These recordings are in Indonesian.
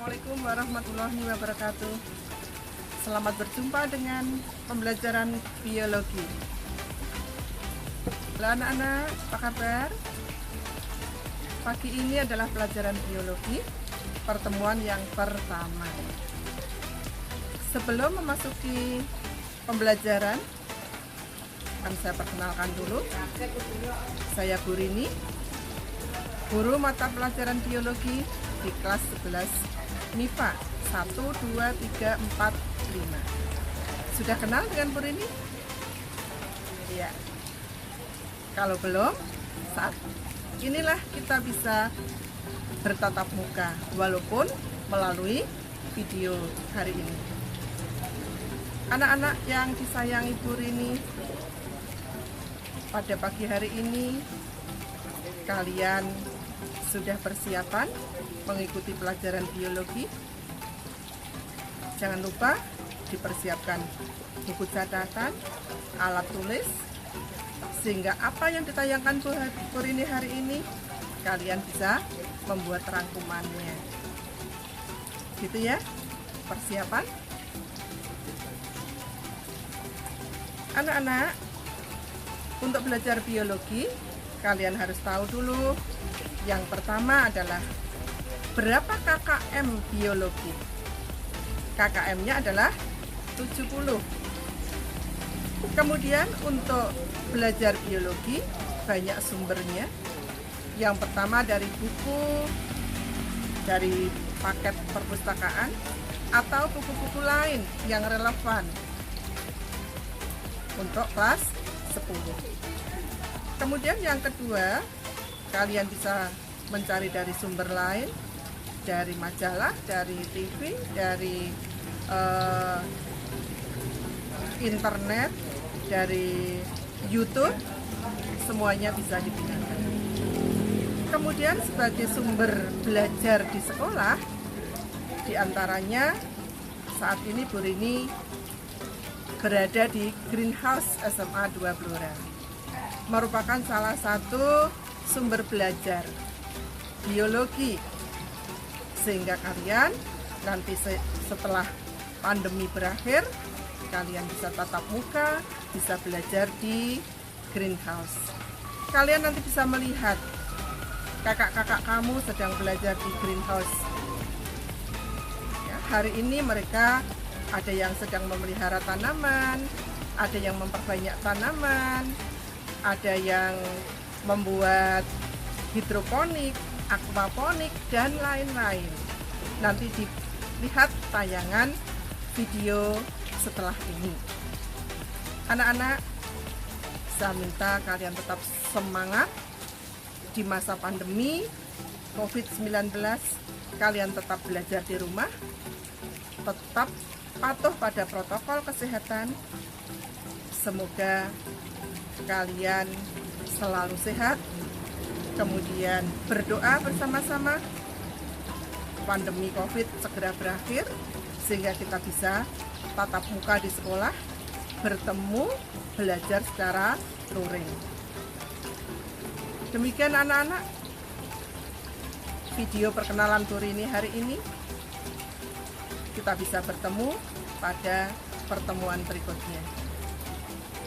Assalamualaikum warahmatullahi wabarakatuh. Selamat berjumpa dengan pembelajaran biologi. Halo anak-anak, apa kabar? Pagi ini adalah pelajaran biologi, pertemuan yang pertama. Sebelum memasuki pembelajaran, akan saya perkenalkan dulu. Saya Bu Rini, guru mata pelajaran biologi di kelas 11 MIPA 1, 2, 3, 4, 5. Sudah kenal dengan Bu Rini? Iya. Kalau belum, saat inilah kita bisa bertatap muka walaupun melalui video hari ini. Anak-anak yang disayangi Bu Rini, pada pagi hari ini kalian sudah persiapan mengikuti pelajaran biologi? Jangan lupa dipersiapkan buku catatan, alat tulis, sehingga apa yang ditayangkan Bu Rini hari ini kalian bisa membuat rangkumannya. Gitu ya, persiapan. Anak-anak, untuk belajar biologi kalian harus tahu dulu. Yang pertama adalah berapa KKM biologi? KKM-nya adalah 70. Kemudian untuk belajar biologi banyak sumbernya. Yang pertama dari buku, dari paket perpustakaan, atau buku-buku lain yang relevan untuk kelas 10. Kemudian yang kedua, kalian bisa mencari dari sumber lain, dari majalah, dari TV, dari internet, dari YouTube, semuanya bisa digunakan. Kemudian sebagai sumber belajar di sekolah, diantaranya saat ini Bu Rini berada di Greenhouse SMA 2 Blora, merupakan salah satu sumber belajar biologi, sehingga kalian nanti setelah pandemi berakhir kalian bisa tatap muka, bisa belajar di Greenhouse. Kalian nanti bisa melihat kakak-kakak kamu sedang belajar di Greenhouse ya, hari ini mereka ada yang sedang memelihara tanaman, ada yang memperbanyak tanaman, ada yang membuat hidroponik, aquaponik, dan lain-lain. Nanti dilihat tayangan video setelah ini. Anak-anak, saya minta kalian tetap semangat di masa pandemi COVID-19. Kalian tetap belajar di rumah, tetap patuh pada protokol kesehatan. Semoga kalian selalu sehat, kemudian berdoa bersama-sama pandemi COVID segera berakhir, sehingga kita bisa tatap muka di sekolah, bertemu, belajar secara luring. Demikian anak-anak, video perkenalan Bu Rini hari ini. Kita bisa bertemu pada pertemuan berikutnya.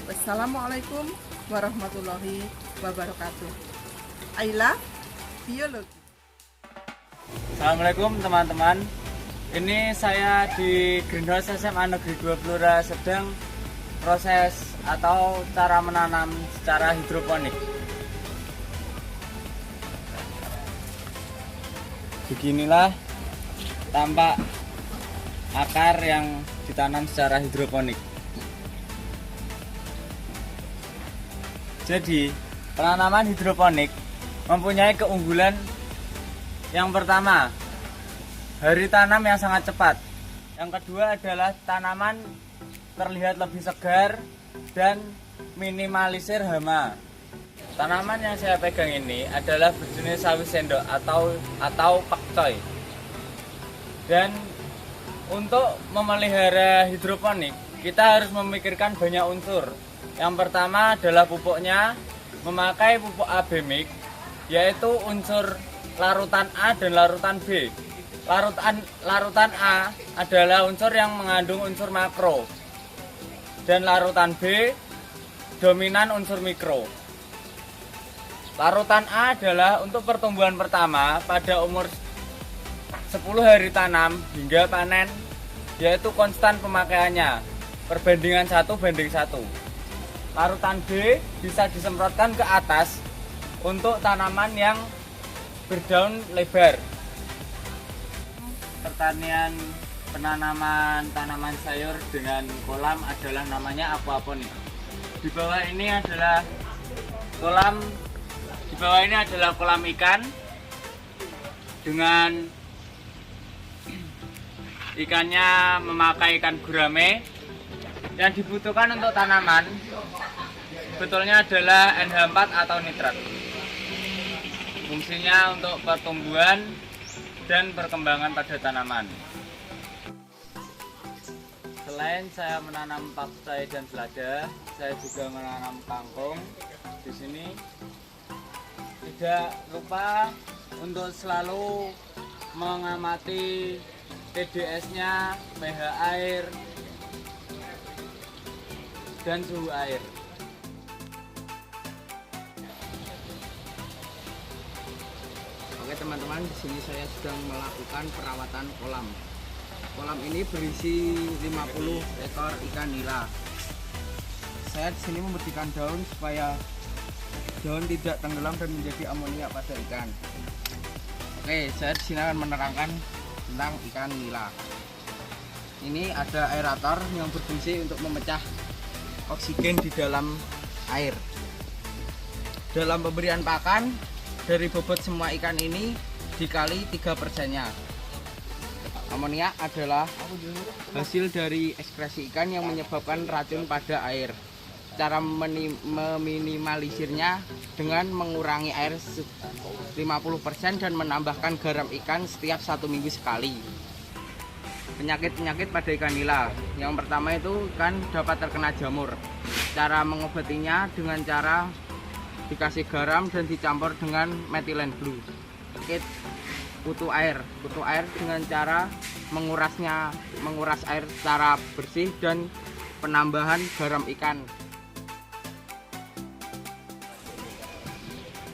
Wassalamualaikum warahmatullahi wabarakatuh. I love biologi. Assalamualaikum teman-teman. Ini saya di Greenhouse SMA Negeri 2 Blora sedang proses atau cara menanam secara hidroponik. Beginilah tampak akar yang ditanam secara hidroponik. Jadi, penanaman hidroponik mempunyai keunggulan. Yang pertama, hari tanam yang sangat cepat. Yang kedua adalah tanaman terlihat lebih segar dan minimalisir hama. Tanaman yang saya pegang ini adalah berjenis sawi sendok atau pakcoy. Dan untuk memelihara hidroponik, kita harus memikirkan banyak unsur. Yang pertama adalah pupuknya, memakai pupuk AB mix, yaitu unsur larutan A dan larutan B. Larutan A adalah unsur yang mengandung unsur makro dan larutan B dominan unsur mikro. Larutan A adalah untuk pertumbuhan pertama pada umur 10 hari tanam hingga panen, yaitu konstan pemakaiannya perbandingan 1:1. Larutan B bisa disemprotkan ke atas untuk tanaman yang berdaun lebar. Pertanian penanaman tanaman sayur dengan kolam adalah namanya aquaponik. Di bawah ini adalah kolam ikan dengan ikannya memakai ikan gurame. Yang dibutuhkan untuk tanaman sebetulnya adalah NH4 atau nitrat. Fungsinya untuk pertumbuhan dan perkembangan pada tanaman. Selain saya menanam pakcoy dan selada, saya juga menanam kangkung. Di sini tidak lupa untuk selalu mengamati TDS-nya, pH air, dan suhu air. Oke teman-teman, di sini saya sedang melakukan perawatan kolam. Kolam ini berisi 50 ekor ikan nila. Saya di sini membersihkan daun supaya daun tidak tenggelam dan menjadi amonia pada ikan. Oke, saya di sini akan menerangkan tentang ikan nila. Ini ada aerator yang berfungsi untuk memecah oksigen di dalam air. Dalam pemberian pakan, dari bobot semua ikan ini dikali 3%-nya. Amonia adalah hasil dari ekskresi ikan yang menyebabkan racun pada air. Cara meminimalisirnya dengan mengurangi air 50% dan menambahkan garam ikan setiap 1 minggu sekali. Penyakit-penyakit pada ikan nila. Yang pertama itu ikan dapat terkena jamur. Cara mengobatinya dengan cara dikasih garam dan dicampur dengan methylene blue. Kutu air dengan cara menguras air secara bersih dan penambahan garam ikan.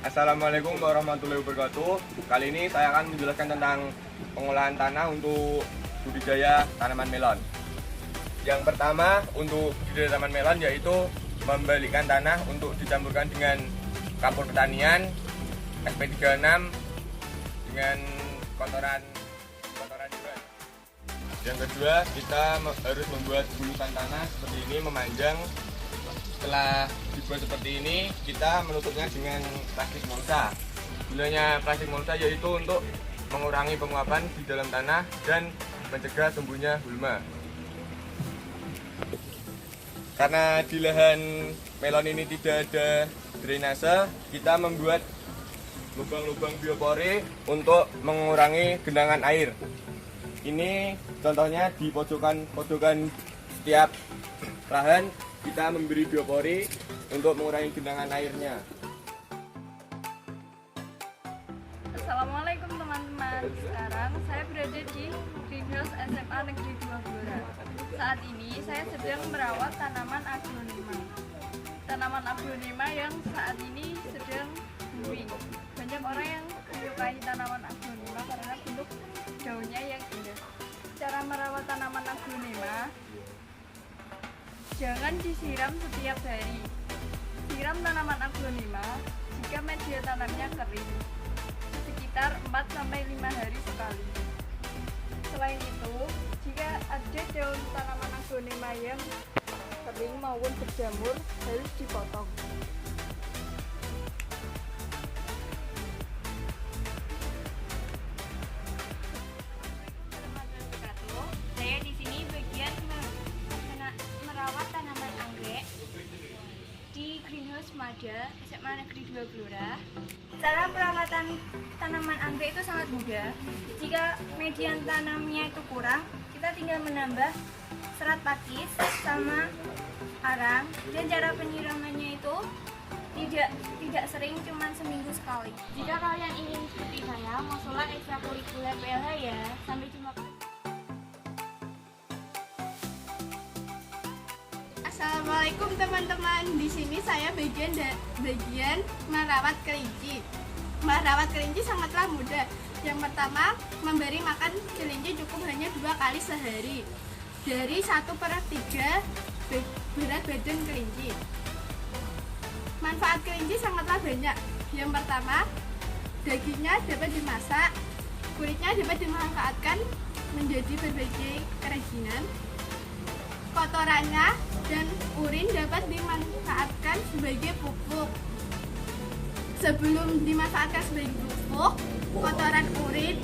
Assalamualaikum warahmatullahi wabarakatuh. Kali ini saya akan menjelaskan tentang pengolahan tanah untuk budidaya tanaman melon. Yang pertama untuk budidaya tanaman melon yaitu membalikkan tanah untuk dicampurkan dengan kapur pertanian SP36 dengan kotoran juga. Yang kedua, kita harus membuat bulutan tanah seperti ini memanjang. Setelah dibuat seperti ini, kita menutupnya dengan plastik mulsa. Gunanya plastik mulsa yaitu untuk mengurangi penguapan di dalam tanah dan mencegah tumbuhnya gulma. Karena di lahan melon ini tidak ada drainase, kita membuat lubang-lubang biopori untuk mengurangi genangan air. Ini contohnya di pojokan setiap lahan kita memberi biopori untuk mengurangi genangan airnya. Assalamualaikum teman-teman. Sekarang saya berada di Greenhouse SMA Negeri 2 Blora. Saat ini saya sedang merawat tanaman aglonema. Tanaman aglonema yang saat ini sedang booming. Banyak orang yang menyukai tanaman aglonema karena bentuk daunnya yang indah. Cara merawat tanaman aglonema, jangan disiram setiap hari. Siram tanaman aglonema jika media tanamnya kering, sekitar 4-5 hari sekali. Selain itu, jika ada daun tanaman aglonema yang kering maupun berjamur, harus dipotong. Saya di sini bagian merawat tanaman anggrek di Greenhouse Mada SMA Negeri 2 Blora. Cara perawatan tanaman anggrek itu sangat mudah. Jika median tanamnya itu kurang, kita tinggal menambah serat pakis sama arang, dan cara penyiramannya itu tidak sering, cuma seminggu sekali. Jika kalian ingin seperti saya, masuklah ekstrakurikuler PLH ya. Sampai jumpa. Assalamualaikum teman-teman. Di sini saya bagian merawat kelinci. Merawat kelinci sangatlah mudah. Yang pertama, memberi makan kelinci cukup hanya 2 kali sehari. Dari 1/3 berat badan kelinci. Manfaat kelinci sangatlah banyak. Yang pertama, dagingnya dapat dimasak, kulitnya dapat dimanfaatkan menjadi berbagai kerajinan. Kotorannya dan urin dapat dimanfaatkan sebagai pupuk. Sebelum dimanfaatkan sebagai pupuk, kotoran urin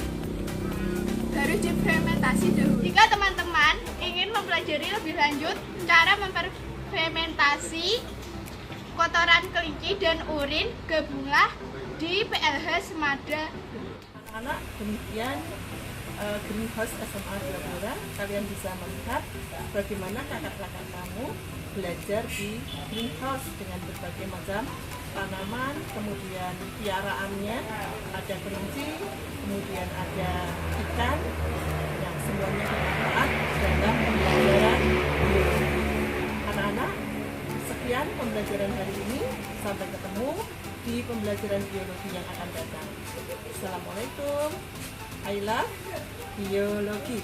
harus difermentasi dahulu. Jika teman-teman ingin mempelajari lebih lanjut cara memfermentasi kotoran kelinci dan urin, gabunglah di PLH Semada. Anak-anak, demikian Greenhouse SMA Diagora. Kalian bisa melihat bagaimana kakak-kakak kamu belajar di greenhouse dengan berbagai macam tanaman, kemudian piaraannya, ada kelinci, kemudian ada ikan yang semuanya bermanfaat dalam pembelajaran biologi. Anak-anak, sekian pembelajaran hari ini. Sampai ketemu di pembelajaran biologi yang akan datang. Assalamualaikum. I love biologi.